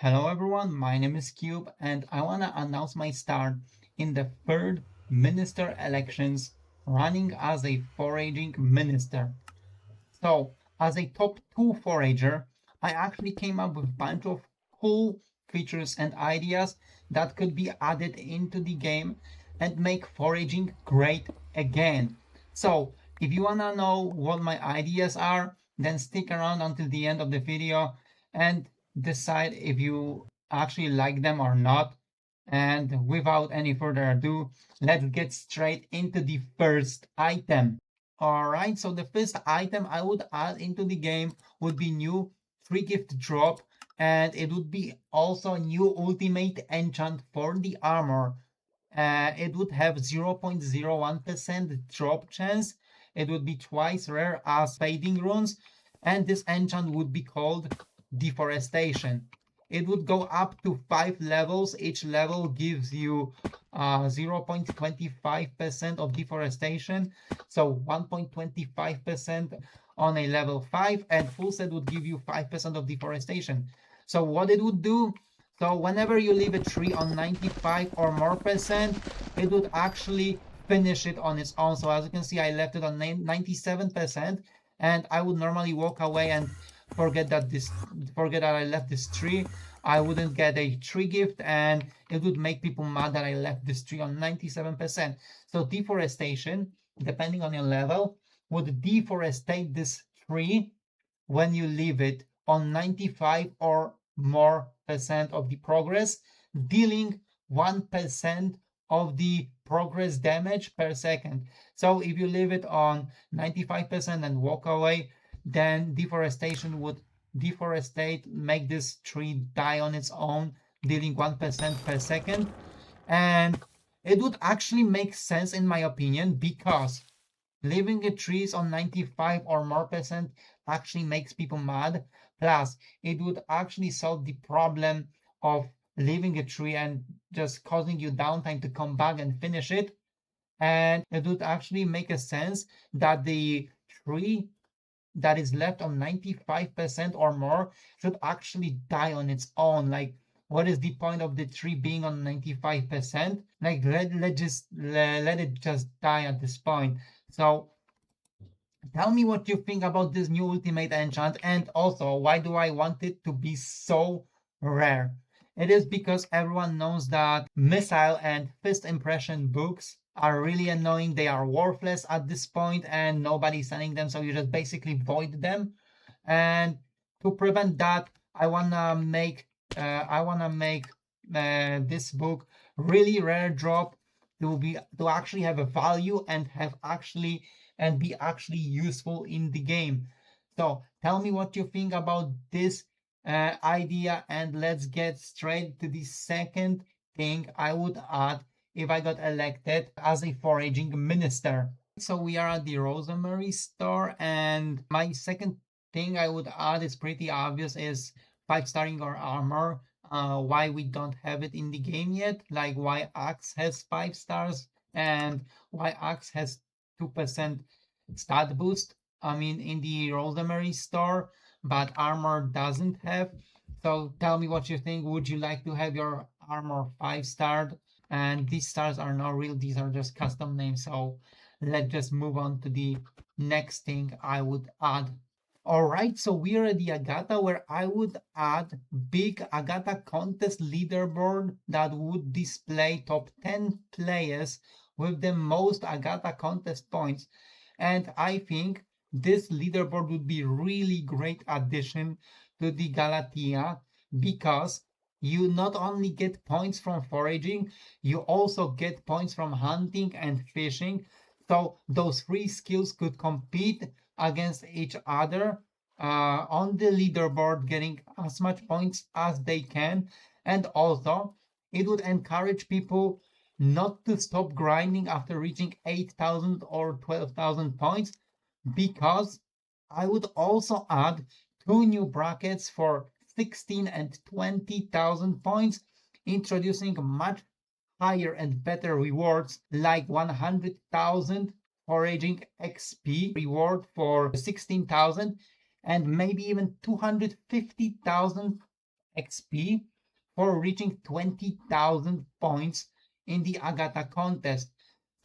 Hello everyone, my name is Cube and I want to announce my start in the third minister elections running as a foraging minister. So, as a top 2 forager, I actually came up with a bunch of cool features and ideas that could be added into the game and make foraging great again. So, if you want to know what my ideas are, then stick around until the end of the video and decide if you actually like them or not. And without any further ado, let's get straight into the first item. Alright, so the first item I would add into the game would be new free gift drop, and it would be also new ultimate enchant for the armor. It would have 0.01% drop chance. It would be twice rare as fading runes, and this enchant would be called Deforestation. It would go up to 5 levels. Each level gives you 0.25% of deforestation, so 1.25% on a level 5, and full set would give you 5% of deforestation. So what it would do, so whenever you leave a tree on 95 or more percent, it would actually finish it on its own. So as you can see, I left it on 97%, and I would normally walk away and forget that I left this tree. I wouldn't get a tree gift, and it would make people mad that I left this tree on 97%. So deforestation, depending on your level, would deforestate this tree when you leave it on 95 or more percent of the progress, dealing 1% of the progress damage per second. So if you leave it on 95% and walk away, then deforestation would deforestate, make this tree die on its own, dealing 1% per second. And it would actually make sense in my opinion, because leaving a trees on 95 or more percent actually makes people mad. Plus, it would actually solve the problem of leaving a tree and just causing you downtime to come back and finish it. And it would actually make a sense that the tree that is left on 95% or more should actually die on its own. Like, what is the point of the tree being on 95%? Like, let it just die at this point. So tell me what you think about this new ultimate enchant, and also why do I want it to be so rare? It is because everyone knows that missile and first impression books are really annoying. They are worthless at this point and nobody's selling them, so you just basically void them. And to prevent that, I wanna make this book really rare drop to actually have a value and be actually useful in the game. So tell me what you think about this idea, and let's get straight to the second thing I would add if I got elected as a foraging minister. So we are at the Rosemary store, and my second thing I would add is pretty obvious, is 5-starring our armor. Why we don't have it in the game yet, like why Axe has 5 stars and why Axe has 2% stat boost, I mean, in the Rosemary store, but armor doesn't have. So tell me what you think. Would you like to have your armor 5-starred? And these stars are not real, these are just custom names. So let's just move on to the next thing I would add. All right, so we are at the Agatha, where I would add big Agatha contest leaderboard that would display top 10 players with the most Agatha contest points. And I think this leaderboard would be really great addition to the Galatea, because you not only get points from foraging, you also get points from hunting and fishing. So those 3 skills could compete against each other on the leaderboard, getting as much points as they can. And also, it would encourage people not to stop grinding after reaching 8,000 or 12,000 points, because I would also add 2 new brackets for 16 and 20,000 points, introducing much higher and better rewards, like 100,000 foraging XP reward for 16,000, and maybe even 250,000 XP for reaching 20,000 points in the Agatha contest.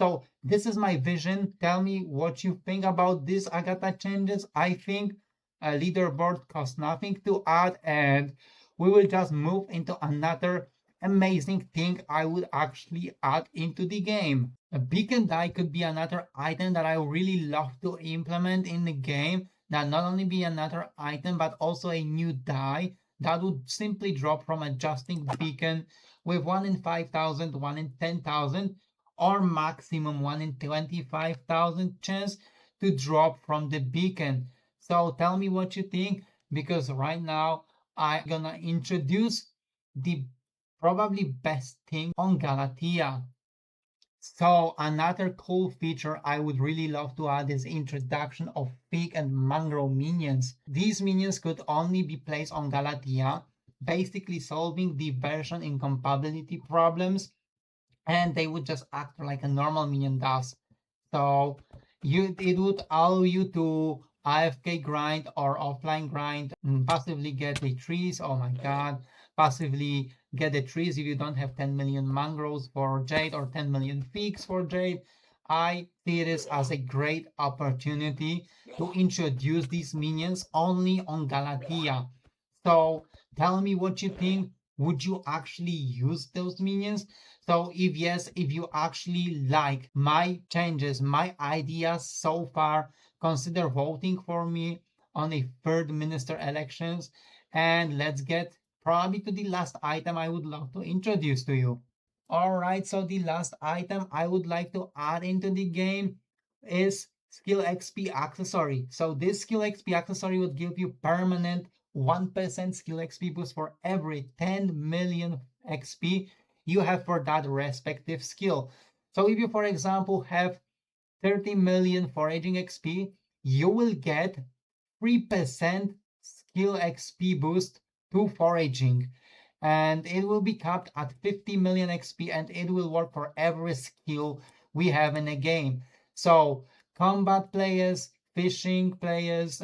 So this is my vision. Tell me what you think about these Agatha changes. I think a leaderboard costs nothing to add, and we will just move into another amazing thing I would actually add into the game. A beacon die could be another item that I really love to implement in the game. That not only be another item, but also a new die that would simply drop from adjusting beacon with 1 in 5,000, 1 in 10,000, or maximum 1 in 25,000 chance to drop from the beacon. So tell me what you think, because right now I'm gonna introduce the probably best thing on Galatea. So another cool feature I would really love to add is introduction of Fig and Mangrove Minions. These minions could only be placed on Galatea, basically solving the version incompatibility problems, and they would just act like a normal minion does. So it would allow you to AFK grind or offline grind, passively get the trees. Oh my god, passively get the trees if you don't have 10 million mangroves for jade or 10 million figs for jade. I see this as a great opportunity to introduce these minions only on Galatea. So tell me what you think. Would you actually use those minions? So if yes, if you actually like my changes, my ideas so far, consider voting for me on the third minister elections. And let's get probably to the last item I would love to introduce to you. All right, so the last item I would like to add into the game is skill XP accessory. So this skill XP accessory would give you permanent 1% skill XP boost for every 10 million XP you have for that respective skill. So if you, for example, have 30 million foraging XP, you will get 3% skill XP boost to foraging. And it will be capped at 50 million XP, and it will work for every skill we have in the game. So combat players, fishing players,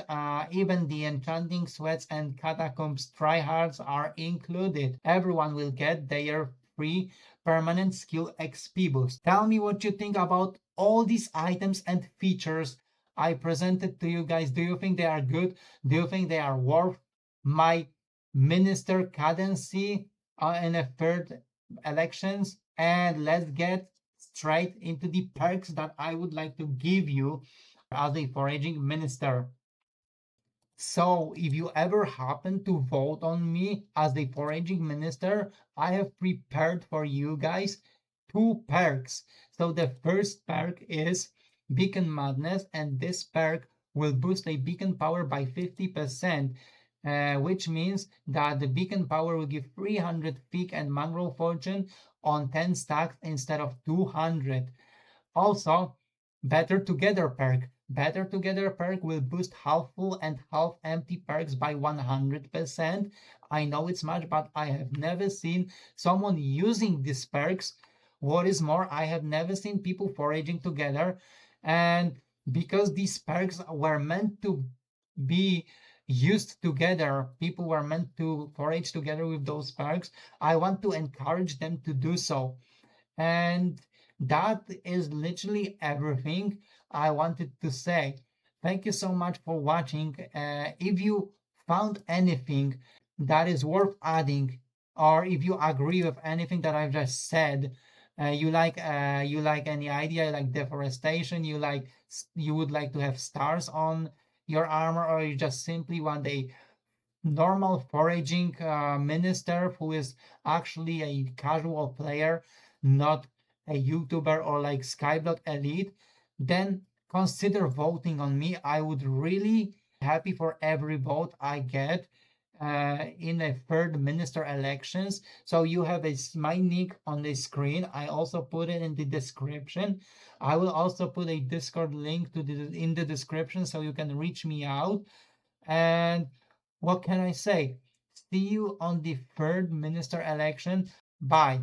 even the enchanting sweats and catacombs tryhards are included. Everyone will get their free permanent skill XP boost. Tell me what you think about all these items and features I presented to you guys. Do you think they are good? Do you think they are worth my minister cadency in the third elections? And let's get straight into the perks that I would like to give you as a foraging minister. So if you ever happen to vote on me as the foraging minister, I have prepared for you guys 2 perks. So the first perk is Beacon Madness, and this perk will boost a beacon power by 50%, which means that the beacon power will give 300 Fig and Mangrove Fortune on 10 stacks instead of 200. Also, Better Together perk. Better Together perk will boost half full and half empty perks by 100%. I know it's much, but I have never seen someone using these perks. What is more, I have never seen people foraging together. And because these perks were meant to be used together, people were meant to forage together with those perks, I want to encourage them to do so. And that is literally everything I wanted to say. Thank you so much for watching. If you found anything that is worth adding, or if you agree with anything that I've just said, you like any idea, like deforestation, you would like to have stars on your armor, or you just simply want a normal foraging minister who is actually a casual player, not a YouTuber or like Skyblock Elite, then consider voting on me. I would really be happy for every vote I get in a third minister elections. So you have my nick on the screen. I also put it in the description. I will also put a Discord link in the description so you can reach me out. And what can I say? See you on the third minister election. Bye.